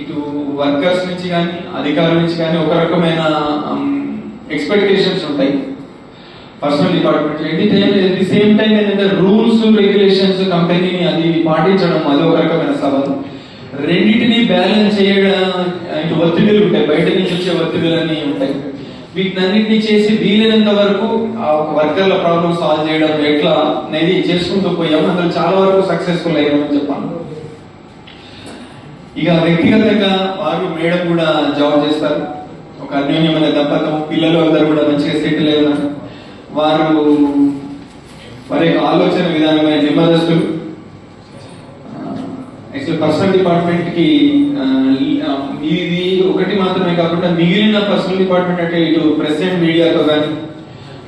ఇటు వర్కర్స్ నుంచి కానీ, అధికారుల నుంచి కానీ ఒక రకమైన ఎక్స్పెక్టేషన్స్ ఉంటాయి personal department. At the same time ఏంటంటే రూల్స్, రెగ్యులేషన్స్, కంపెనీని అది పాటించడం అది ఒక రకమైన సవాలు. రెండింటిని బ్యాలెన్స్ చేయడం, ఇటు ఒత్తిడిలు ఉంటాయి, బయట నుంచి వచ్చే ఒత్తిడిలన్నీ ఉంటాయి. వీటినన్నింటినీ చేసి వీలైనంత వరకు ఆ వర్కర్ల ప్రాబ్లమ్ సాల్వ్ చేయడం ఎట్లా అనేది చేసుకుంటూ పోయాము. అందులో చాలా వరకు సక్సెస్ఫుల్ అయ్యామని చెప్పాను. ఇక వ్యక్తిగతంగా వారు, మేడం కూడా జాబ్ చేస్తారు. ఒక అన్యోన్యమైన దంపతం, పిల్లలు అందరూ కూడా మంచిగా సెటిల్ అయినారు. వారు వారి యొక్క ఆలోచన విధానమైన నిబద్ధస్తులు. యాక్చువల్ పర్సనల్ డిపార్ట్మెంట్ కి ఇది ఒకటి మాత్రమే కాకుండా మిగిలిన పర్సనల్ డిపార్ట్మెంట్ అంటే ఇటు ప్రెస్ అండ్ మీడియాతో కానీ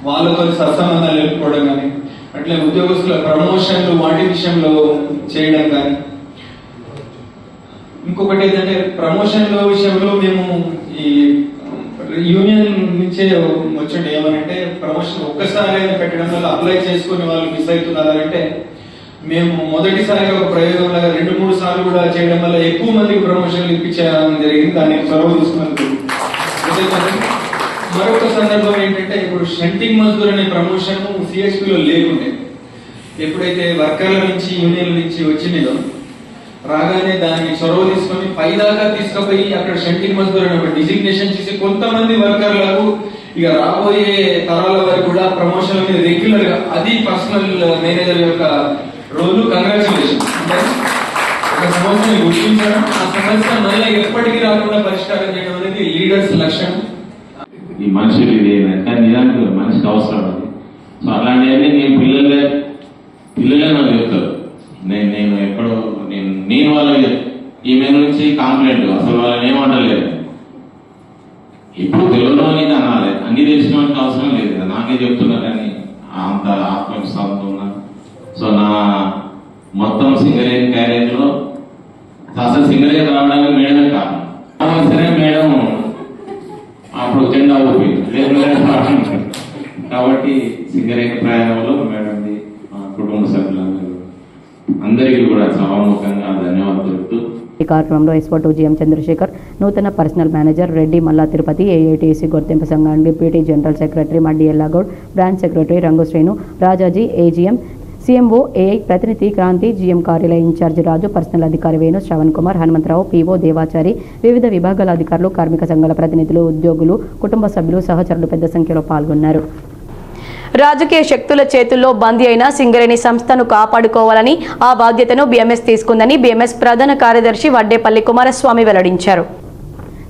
వాళ్ళతో సత్సంబంధాలు నిలుపుకోవడం కానీ, అట్లే ఉద్యోగస్తుల ప్రమోషన్లు వాటి విషయంలో చేయడం కానీ. ఇంకొకటి ఏంటంటే ప్రమోషన్ల విషయంలో మేము ఈ యూనియన్ నుంచే వచ్చండి. ఏమనంటే ప్రమోషన్ ఒక్కసారి పెట్టడం వల్ల అప్లై చేసుకుని వాళ్ళు మిస్ అవుతున్నారంటే మేము మొదటిసారిగా ఒక ప్రయోగం లాగా 2-3 సార్లు కూడా చేయడం వల్ల ఎక్కువ మందికి ప్రమోషన్లు ఇప్పించడం జరిగింది. దానికి చొరవ తీసుకున్నందుకు. మరొక సందర్భం ఏంటంటే ఇప్పుడు షంటింగ్ మజ్దూర్ అనే ప్రమోషన్ సిఎస్పిలో లేకుండే. ఎప్పుడైతే వర్కర్ల నుంచి, యూనియన్ల నుంచి వచ్చిందో రాగానే దానికి చొరవ తీసుకొని పైదాకా తీసుకుపోయి అక్కడ షంటింగ్ మజ్దూర్ అనే ఒక డిజిగ్నేషన్ చేసి కొంతమంది వర్కర్లకు ఇక రాబోయే తరాల వరకు కూడా ప్రమోషన్ల మీద రెగ్యులర్ గా, అది పర్సనల్ మేనేజర్ యొక్క రోలు. కంగ్రాచులేషన్. ఒక సమస్యని గుర్తించడం, ఆ సమస్య మళ్ళీ ఎప్పటికీ రాకుండా పరిష్కారం చేయడం అనేది లీడర్స్ లక్ష్యం. ఈ మనుషులు ఇది ఏంటంటే నిజానికి మనిషికి అవసరం అది. సో అలాంటివన్నీ నేను పిల్లలే నాకు చెప్తారు. నేను ఎక్కడో నేను వాళ్ళకి ఈమె నుంచి కాంప్లైంట్, అసలు వాళ్ళని ఏమంటలేదు. ఇప్పుడు తెలియని అనాలి, అన్ని తెలిసిన వాటికి అవసరం లేదు కదా, నాకే చెప్తున్నారని అంత ఆత్మవిశ్వాసంతో ఉన్నాను. సో నా మొత్తం సింగరేణి క్యారియర్ లో అసలు సింగరేణి రావడానికి మేడమే కారణం. సరే మేడం అప్పుడు జెండా ఊపిపోయింది. కాబట్టి సింగరేణి ప్రయాణంలో మేడం కుటుంబ సభ్యులందరూ అందరికీ కూడా సభాముఖంగా ధన్యవాదాలు చెప్తూ ఈ కార్యక్రమంలో ఎస్ఓ2 జిఎం చంద్రశేఖర్, నూతన పర్సనల్ మేనేజర్ రెడ్డి మల్లా తిరుపతి, ఏఐటీసీ గుర్తింపు సంఘం deputy general secretary Maddi Ellagoud, branch secretary Rangu Srinu, Rajaji, AGM, CMO, AI ప్రతినిధి క్రాంతి, జీఎం కార్యాలయ ఇన్ఛార్జి రాజు, పర్సనల్ అధికారి వేణు, శ్రవణ్ కుమార్, హనుమంతరావు, పీఓ దేవాచారి, వివిధ విభాగాల అధికారులు, కార్మిక సంఘాల ప్రతినిధులు, ఉద్యోగులు, కుటుంబ సభ్యులు, సహచరులు పెద్ద సంఖ్యలో పాల్గొన్నారు. రాజకీయ శక్తుల చేతుల్లో బందీ అయిన సింగరేణి సంస్థను కాపాడుకోవాలని ఆ బాధ్యతను బీఎంఎస్ తీసుకుందని బీఎంఎస్ ప్రధాన కార్యదర్శి వడ్డేపల్లి కుమారస్వామి వెల్లడించారు.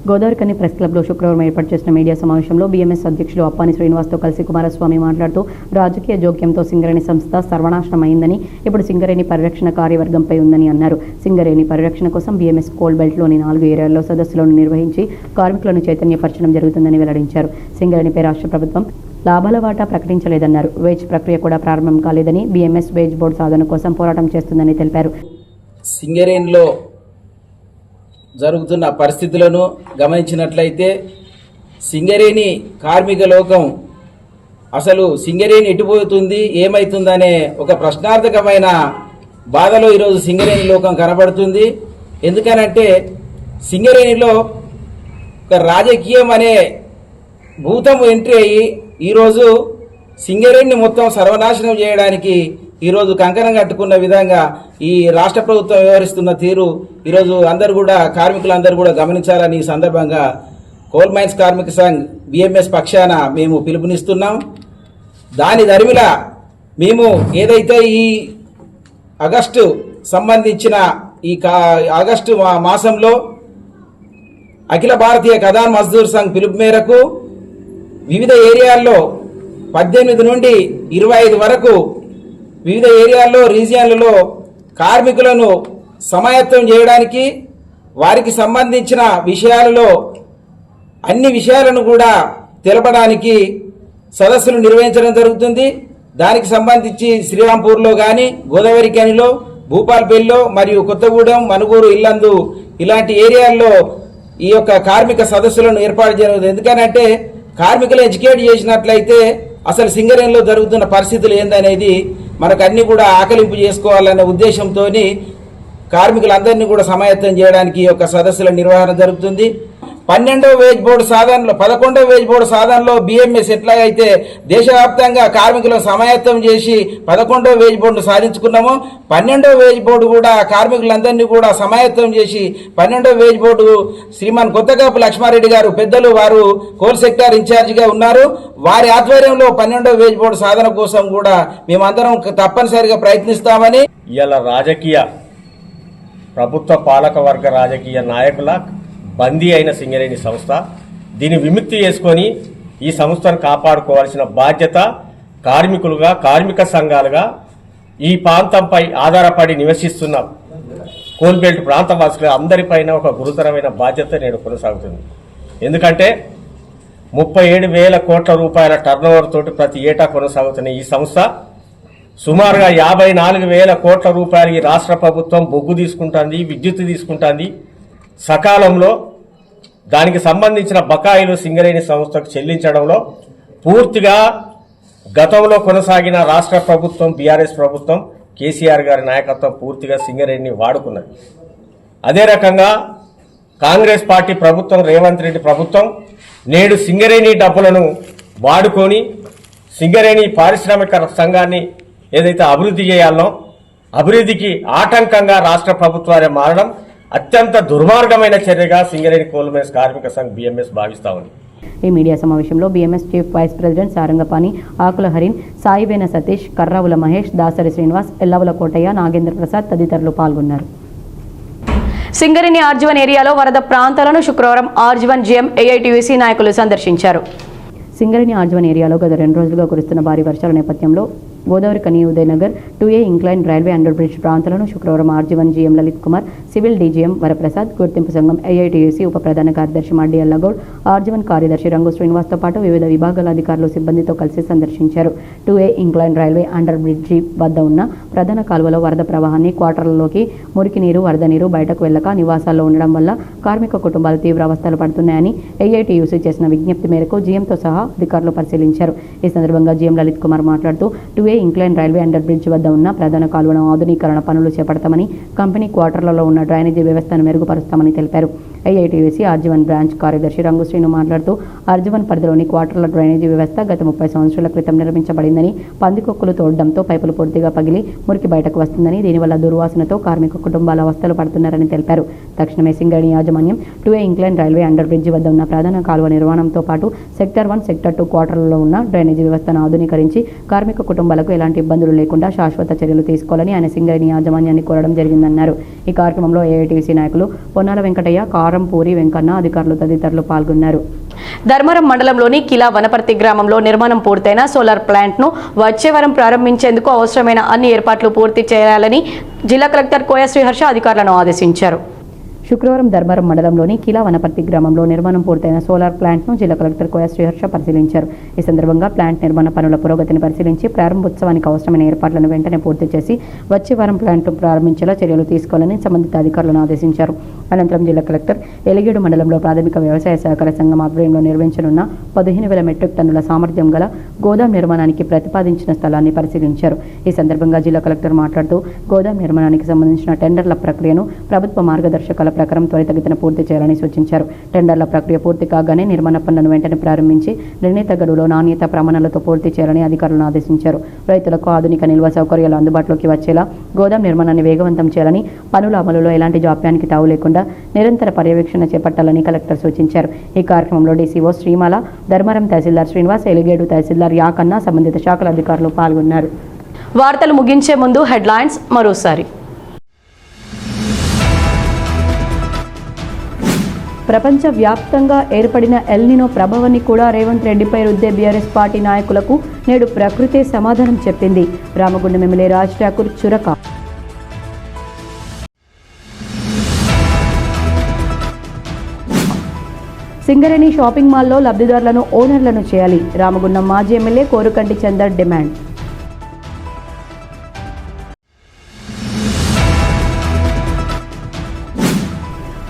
గోదావరికని ప్రెస్ క్లబ్లో శుక్రవారం ఏర్పాటు చేసిన మీడియా సమావేశంలో బీఎంఎస్ అధ్యక్షులు అప్పాని శ్రీనివాస్తో కలిసి కుమారస్వామి మాట్లాడుతూ రాజకీయ జోక్యంతో సింగరేణి సంస్థ సర్వనాశనమైందని ఇప్పుడు సింగరేణి పరిరక్షణ కార్యవర్గంపై ఉందని అన్నారు. సింగరేణి పరిరక్షణ కోసం బీఎంఎస్ కోల్ బెల్ట్లోని 4 ఏరియాల్లో సదస్సులను నిర్వహించి కార్మికులను చైతన్యపరచడం జరుగుతుందని వెల్లడించారు. సింగరేణిపై రాష్ట్ర ప్రభుత్వం లాభాల వాటా ప్రకటించలేదన్నారు. వేజ్ ప్రక్రియ కూడా ప్రారంభం కాలేదని బీఎంఎస్ వేజ్ బోర్డు సాధన కోసం పోరాటం చేస్తుందని తెలిపారు. సింగరేణిలో జరుగుతున్న పరిస్థితులను గమనించినట్లయితే సింగరేణి కార్మిక లోకం అసలు సింగరేణి ఎటుపోతుంది ఏమవుతుందనే ఒక ప్రశ్నార్థకమైన బాధలో ఈరోజు సింగరేణి లోకం కనబడుతుంది. ఎందుకనంటే సింగరేణిలో ఒక రాజకీయం అనే భూతం ఎంట్రీ అయ్యి ఈరోజు సింగరేణిని మొత్తం సర్వనాశనం చేయడానికి ఈరోజు కంకణం కట్టుకున్న విధంగా ఈ రాష్ట్ర ప్రభుత్వం వ్యవహరిస్తున్న తీరు ఈరోజు కార్మికులందరూ కూడా గమనించాలని ఈ సందర్భంగా కోల్ మైన్స్ కార్మిక సంఘ్ బీఎంఎస్ పక్షాన మేము పిలుపునిస్తున్నాం. దాని దరిమిల మేము ఏదైతే ఈ ఆగస్టు సంబంధించిన ఈ ఆగస్టు మాసంలో అఖిల భారతీయ ఖదాన్ మజ్దూర్ సంఘ్ పిలుపు మేరకు వివిధ ఏరియాల్లో 18 నుండి 25 వరకు వివిధ ఏరియాల్లో రీజియన్లలో కార్మికులను సమాయత్తం చేయడానికి వారికి సంబంధించిన విషయాలలో అన్ని విషయాలను కూడా తెలపడానికి సదస్సులు నిర్వహించడం జరుగుతుంది. దానికి సంబంధించి శ్రీరాంపూర్లో కానీ, గోదావరిఖనిలో, భూపాల్పల్లిలో మరియు కొత్తగూడెం, మనుగూరు, ఇల్లందు ఇలాంటి ఏరియాల్లో ఈ యొక్క కార్మిక సదస్సులను ఏర్పాటు చేయడం. ఎందుకనంటే కార్మికులు ఎడ్యుకేట్ చేసినట్లయితే అసలు సింగరేణిలో జరుగుతున్న పరిస్థితులు ఏందనేది మనకు అన్ని కూడా ఆకలింపు చేసుకోవాలనే ఉద్దేశంతో కార్మికులందరినీ కూడా సమాయత్తం చేయడానికి ఈ యొక్క సదస్సుల నిర్వహణ జరుగుతుంది. 12వ వేజ్ బోర్డు సాధనలో 11వ వేజ్ బోర్డు సాధనలో బీఎంఎస్ ఎట్లాగైతే దేశవ్యాప్తంగా కార్మికులను సమాయత్తం చేసి 11వ వేజ్ బోర్డును సాధించుకున్నామో 12వ వేజ్ బోర్డు కూడా కార్మికులందరినీ కూడా సమాయత్తం చేసి 12వ వేజ్ బోర్డు శ్రీమాన్ కొత్తగాపు లక్ష్మారెడ్డి గారు పెద్దలు వారు కోల్ సెక్టార్ ఇన్ఛార్జిగా ఉన్నారు. వారి ఆధ్వర్యంలో 12వ వేజ్ బోర్డు సాధన కోసం కూడా మేమందరం తప్పనిసరిగా ప్రయత్నిస్తామని ఇలా రాజకీయ ప్రభుత్వ పాలక వర్గ రాజకీయ నాయకుల బందీ అయిన సింగరేణి సంస్థ దీన్ని విముక్తి చేసుకొని ఈ సంస్థను కాపాడుకోవాల్సిన బాధ్యత కార్మికులుగా, కార్మిక సంఘాలుగా ఈ ప్రాంతంపై ఆధారపడి నివసిస్తున్న కోల్బెల్ట్ ప్రాంతవాసులు అందరిపైన ఒక గురుతరమైన బాధ్యత నేడు కొనసాగుతుంది. ఎందుకంటే 37,000 కోట్ల రూపాయల టర్నోవర్ తోటి ప్రతి ఏటా కొనసాగుతున్న ఈ సంస్థ సుమారుగా 54,000 కోట్ల రూపాయలు ఈ రాష్ట్ర ప్రభుత్వం బొగ్గు తీసుకుంటుంది, విద్యుత్ తీసుకుంటుంది. సకాలంలో దానికి సంబంధించిన బకాయిలు సింగరేణి సంస్థకు చెల్లించడంలో పూర్తిగా గతంలో కొనసాగిన రాష్ట్ర ప్రభుత్వం బీఆర్ఎస్ ప్రభుత్వం కేసీఆర్ గారి నాయకత్వం పూర్తిగా సింగరేణిని వాడుకున్నది. అదే రకంగా కాంగ్రెస్ పార్టీ ప్రభుత్వం, రేవంత్ రెడ్డి ప్రభుత్వం నేడు సింగరేణి డబ్బులను వాడుకొని సింగరేణి పారిశ్రామిక సంఘాన్ని ఏదైతే అభివృద్ధి చేయాలనో అభివృద్ధికి ఆటంకంగా రాష్ట్ర ప్రభుత్వాలే మారడం అత్యంత దుర్మార్గమైన చర్యగా సింగరేణి కోల్ మైన్స్ కార్మిక సంఘ్ బీఎంఎస్ భావిస్తా ఉంది. ఈ మీడియా సమావేశంలో BMS chief vice president Sarangapani, Akula Harin, Saivena Satish, Karravula Mahesh, Dasari Srinivas, Ellavula Kotaiah, Nagendra Prasad తదితరులు పాల్గొన్నారు. సింగరేణి ఆర్జీవన్ ఏరియాలో వరద ప్రాంతాలను శుక్రవారం ఆర్జీవన్ జీఎం ఏఐటీయూసీ నాయకులు సందర్శించారు. సింగరేణి ఆర్జీవన్ ఏరియాలో గత 2 రోజులుగా కురుస్తున్న భారీ వర్షాల నేపథ్యంలో Godavarikhani, Udayanagar, 2A incline railway under bridge ప్రాంతాలను శుక్రవారం RG one GM Lalith Kumar, civil DGM Varaprasad, గుర్తింపు సంఘం ఏఐటీయూసీ ఉప ప్రధాన కార్యదర్శి మడ్డి అల్లగౌడ్, ఆర్జీవన్ కార్యదర్శి రంగు శ్రీనివాస్తో పాటు వివిధ విభాగాల అధికారులు సిబ్బందితో కలిసి సందర్శించారు. 2A incline railway under bridge వద్ద ఉన్న ప్రధాన కాలువలో వరద ప్రవాహాన్ని, క్వార్టర్లలోకి మురికి నీరు, వరద నీరు బయటకు వెళ్లక నివాసాల్లో ఉండడం వల్ల కార్మిక కుటుంబాలు తీవ్ర అవస్థలు పడుతున్నాయని ఏఐటీయూసీ చేసిన విజ్ఞప్తి మేరకు జీఎంతో సహా అధికారులు పరిశీలించారు. ఈ సందర్భంగా జీఎం లలిత్ కుమార్ మాట్లాడుతూ 2A incline railway under bridge వద్ద ఉన్న ప్రధాన కాలువను ఆధునీకరణ పనులు చేపడతామని, కంపెనీ క్వార్టర్లలో ఉన్న డ్రైనేజీ వ్యవస్థను మెరుగుపరుస్తామని తెలిపారు. ఐఐటీయూసీ ఆర్జీవన్ బ్రాంచ్ కార్యదర్శి రంగు శ్రీను మాట్లాడుతూ ఆర్జీవన్ పరిధిలోని క్వార్టర్ల డ్రైనేజీ వ్యవస్థ గత 30 సంవత్సరాల క్రితం నిర్మించబడిందని, పందికొక్కులు తోడడంతో పైపులు పూర్తిగా పగిలి మురికి బయటకు వస్తుందని, దీనివల్ల దుర్వాసనతో కార్మిక కుటుంబాల అవస్థలు పడుతున్నారని తెలిపారు. తక్షణమే సింగరేణి యాజమాన్యం 2A incline railway under bridge వద్ద ఉన్న ప్రధాన కాలువ నిర్మాణంతో పాటు సెక్టర్ 1, సెక్టర్ 2 క్వార్టర్లలో ఉన్న డ్రైనేజీ వ్యవస్థను ఆధునీకరించి కార్మిక కుటుంబాలకు ప్రజలకు ఎలాంటి ఇబ్బందులు లేకుండా శాశ్వత చర్యలు తీసుకోవాలని ఆయన సింగరేణి యాజమాన్యాన్ని కోరడం జరిగిందన్నారు. ఈ కార్యక్రమంలో ఏఐటీసీ నాయకులు పొన్నాల వెంకటయ్య, కారంపూరి వెంకన్న, అధికారులు తదితరులు పాల్గొన్నారు. ధర్మవరం మండలంలోని కిలా వనపర్తి గ్రామంలో నిర్మాణం పూర్తయిన సోలార్ ప్లాంట్ను వచ్చే వారం ప్రారంభించేందుకు అవసరమైన అన్ని ఏర్పాట్లు పూర్తి చేయాలని జిల్లా కలెక్టర్ కోయ శ్రీహర్ష అధికారులను ఆదేశించారు. శుక్రవారం ధర్మవరం మండలంలోని కిలా వనపర్తి గ్రామంలో నిర్మాణం పూర్తయిన సోలార్ ప్లాంట్ను జిల్లా కలెక్టర్ కోయ శ్రీహర్ష పరిశీలించారు. ఈ సందర్భంగా ప్లాంట్ నిర్మాణ పనుల పురోగతిని పరిశీలించి ప్రారంభోత్సవానికి అవసరమైన ఏర్పాట్లను వెంటనే పూర్తి చేసి వచ్చే వారం ప్లాంట్ను ప్రారంభించేలా చర్యలు తీసుకోవాలని సంబంధిత అధికారులను ఆదేశించారు. అనంతరం జిల్లా కలెక్టర్ ఎలిగేడు మండలంలో ప్రాథమిక వ్యవసాయ సహకార సంఘం ఆధ్వర్యంలో నిర్వహించనున్న 15,000 మెట్రిక్ టన్నుల సామర్థ్యం గల గోదాం నిర్మాణానికి ప్రతిపాదించిన స్థలాన్ని పరిశీలించారు. ఈ సందర్భంగా జిల్లా కలెక్టర్ మాట్లాడుతూ గోదాం నిర్మాణానికి సంబంధించిన టెండర్ల ప్రక్రియను ప్రభుత్వ మార్గదర్శకాల ప్రకారం త్వరితగతిన పూర్తి చేయాలని సూచించారు. టెండర్ల ప్రక్రియ పూర్తి కాగానే నిర్మాణ పనులను వెంటనే ప్రారంభించి నిర్ణీత గడువులో నాణ్యత ప్రమాణాలతో పూర్తి చేయాలని అధికారులను ఆదేశించారు. రైతులకు ఆధునిక నిల్వ సౌకర్యాలు అందుబాటులోకి వచ్చేలా గోదాం నిర్మాణాన్ని వేగవంతం చేయాలని, పనుల అమలులో ఎలాంటి జాప్యానికి తావు లేకుండా నిరంతర పర్యవేక్షణ చేపట్టాలని కలెక్టర్ సూచించారు. ఈ కార్యక్రమంలో డీసీఓ శ్రీమాల, ధర్మవరం తహసీల్దార్ శ్రీనివాస్, ఎలిగేడు తహసీల్దార్ యాకన్న, సంబంధిత శాఖల అధికారులు పాల్గొన్నారు. వార్తలు ముగించే ముందు హెడ్లైన్స్ మరోసారి. ప్రపంచ వ్యాప్తంగా ఏర్పడిన ఎల్నినో ప్రభావాన్ని కూడా రేవంత్ రెడ్డిపై రుద్దే బీఆర్ఎస్ పార్టీ నాయకులకు నేడు ప్రకృతే సమాధానం చెప్పింది. రామగుండం ఎమ్మెల్యే రాజ్ ఠాకూర్ చురక. సింగరేణి షాపింగ్ మాల్లో లబ్ధిదారులను ఓనర్లను చేయాలి. రామగుండం మాజీ ఎమ్మెల్యే కోరుకంటి చందర్ డిమాండ్.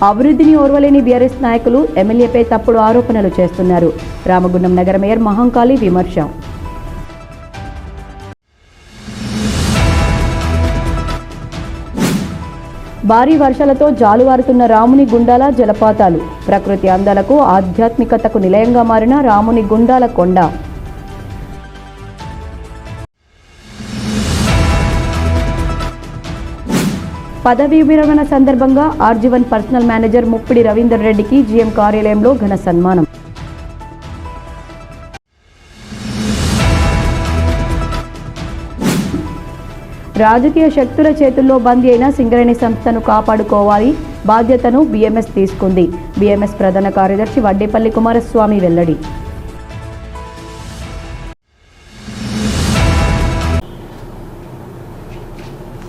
అభివృద్ధిని ఓర్వలేని బీఆర్ఎస్ నాయకులు ఎమ్మెల్యేపై తప్పుడు ఆరోపణలు చేస్తున్నారు. రామగుండం నగర మేయర్ మహంకాళి విమర్శ. భారీ వర్షాలతో జాలువారుతున్న రాముని గుండాల జలపాతాలు. ప్రకృతి అందాలకు ఆధ్యాత్మికతకు నిలయంగా మారిన రాముని గుండాల కొండ. పదవీ విరమణ సందర్భంగా RG one personal manager Muppidi Ravinder రెడ్డికి జీఎం కార్యాలయంలో ఘన సన్మానం. రాజకీయ శక్తుల చేతుల్లో బందీ అయిన సింగరేణి సంస్థను కాపాడుకోవాలి, బాధ్యతను బీఎంఎస్ తీసుకుంది. బీఎంఎస్ ప్రధాన కార్యదర్శి వడ్డేపల్లి కుమారస్వామి వెల్లడి.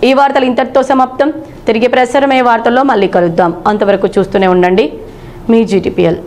ఈ వార్తలు ఇంతటితో సమాప్తం. తిరిగి ప్రసారమయ్యే వార్తల్లో మళ్ళీ కలుద్దాం. అంతవరకు చూస్తూనే ఉండండి మీ జీటీపీఎల్.